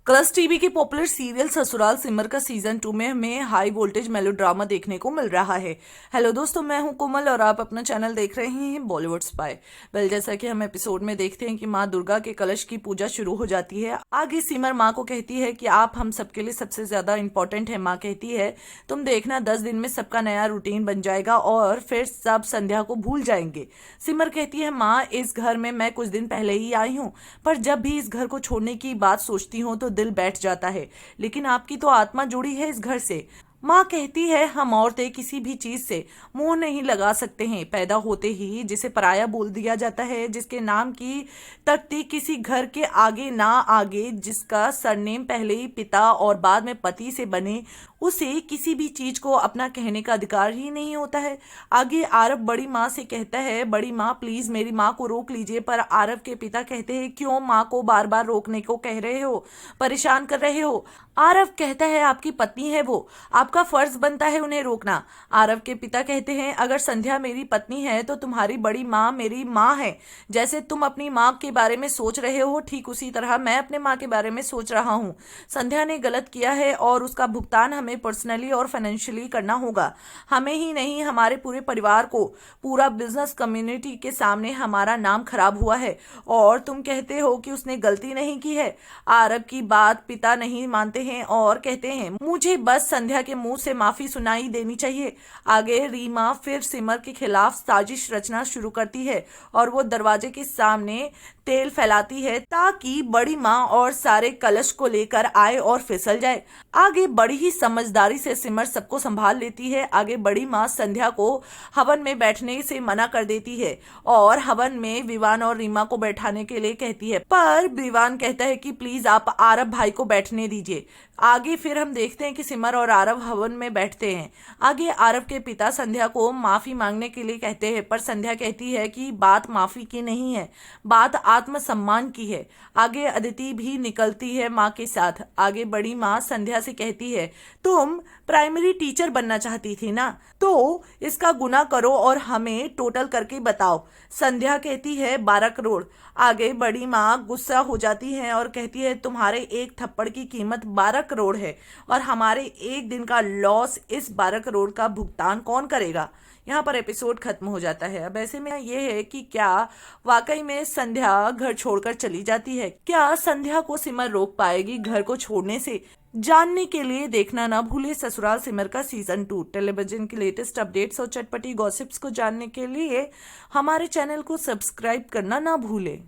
Colors TV के popular serial Sasural Simar का season 2 में हमें हाई वोल्टेज मेलोड्रामा देखने को मिल रहा है। हेलो दोस्तों, मैं हूं कोमल और आप अपना चैनल देख रहे हैं बॉलीवुड स्पाई। जैसा कि हम एपिसोड में देखते हैं कि माँ दुर्गा के कलश की पूजा शुरू हो जाती है। आगे सिमर माँ को कहती है कि आप हम सबके लिए सबसे ज्यादा इंपॉर्टेंट है। माँ कहती है तुम देखना 10 दिन में सबका नया रूटीन बन जाएगा और फिर सब संध्या को भूल जाएंगे। सिमर कहती है माँ, इस घर में मैं कुछ दिन पहले ही आई हूँ, पर जब भी इस घर को छोड़ने की बात सोचती हूँ तो दिल बैठ जाता है, लेकिन आपकी तो आत्मा जुड़ी है इस घर से। माँ कहती है हम औरतें किसी भी चीज से मुंह नहीं लगा सकते हैं। पैदा होते ही जिसे पराया बोल दिया जाता है, जिसके नाम की तख्ती किसी घर के आगे ना आगे, जिसका सरनेम पहले ही पिता और बाद में पति से बने, उसे किसी भी चीज को अपना कहने का अधिकार ही नहीं होता है। आगे आरव बड़ी माँ से कहता है बड़ी माँ प्लीज मेरी माँ को रोक लीजिए, पर आरव के पिता कहते हैं क्यों माँ को बार बार रोकने को कह रहे हो, परेशान कर रहे हो। आरव कहता है आपकी पत्नी है वो, आपका फर्ज बनता है उन्हें रोकना। आरव के पिता कहते हैं अगर संध्या मेरी पत्नी है तो तुम्हारी बड़ी माँ मेरी माँ है। जैसे तुम अपनी माँ के बारे में सोच रहे हो ठीक उसी तरह मैं अपने माँ के बारे में सोच रहा हूँ। संध्या ने गलत किया है और उसका भुगतान हमें पर्सनली और फाइनेंशियली करना होगा। हमें ही नहीं, हमारे पूरे परिवार को, पूरा बिजनेस कम्युनिटी के सामने हमारा नाम खराब हुआ है और तुम कहते हो कि उसने गलती नहीं की है। आरव की बात पिता नहीं मानते हैं और कहते हैं मुझे बस संध्या के मुंह से माफी सुनाई देनी चाहिए। आगे रीमा फिर सिमर के खिलाफ साजिश रचना शुरू करती है और वो दरवाजे के सामने तेल फैलाती है ताकि बड़ी माँ और सारे कलश को लेकर आए और फिसल जाए। आगे बड़ी ही समझदारी से सिमर सबको संभाल लेती है। आगे बड़ी माँ संध्या को हवन में बैठने से मना कर देती है और हवन में विवान और रीमा को बैठाने के लिए कहती है, पर विवान कहता है कि प्लीज आप आरव भाई को बैठने दीजिए। आगे फिर हम देखते हैं कि सिमर और आरव हवन में बैठते हैं। आगे आरव के पिता संध्या को माफी मांगने के लिए कहते हैं, पर संध्या कहती है कि बात माफी की नहीं है, बात आत्मसम्मान की है। आगे अदिति भी निकलती है माँ के साथ। आगे बड़ी माँ संध्या से कहती है तुम प्राइमरी टीचर बनना चाहती थी ना, तो इसका गुना करो और हमें टोटल करके बताओ। संध्या कहती है 12 करोड़। आगे बड़ी माँ गुस्सा हो जाती है और कहती है तुम्हारे एक थप्पड़ की कीमत 12 करोड़ है और हमारे एक दिन का लॉस, इस 12 करोड़ का भुगतान कौन करेगा। यहाँ पर एपिसोड खत्म हो जाता है। अब ऐसे में ये है कि क्या वाकई में संध्या घर छोड़कर चली जाती है, क्या संध्या को सिमर रोक पाएगी घर को छोड़ने से। जानने के लिए देखना ना भूले ससुराल सिमर का सीजन 2। टेलीविजन की लेटेस्ट अपडेट्स और चटपटी गॉसिप्स को जानने के लिए हमारे चैनल को सब्सक्राइब करना ना भूले।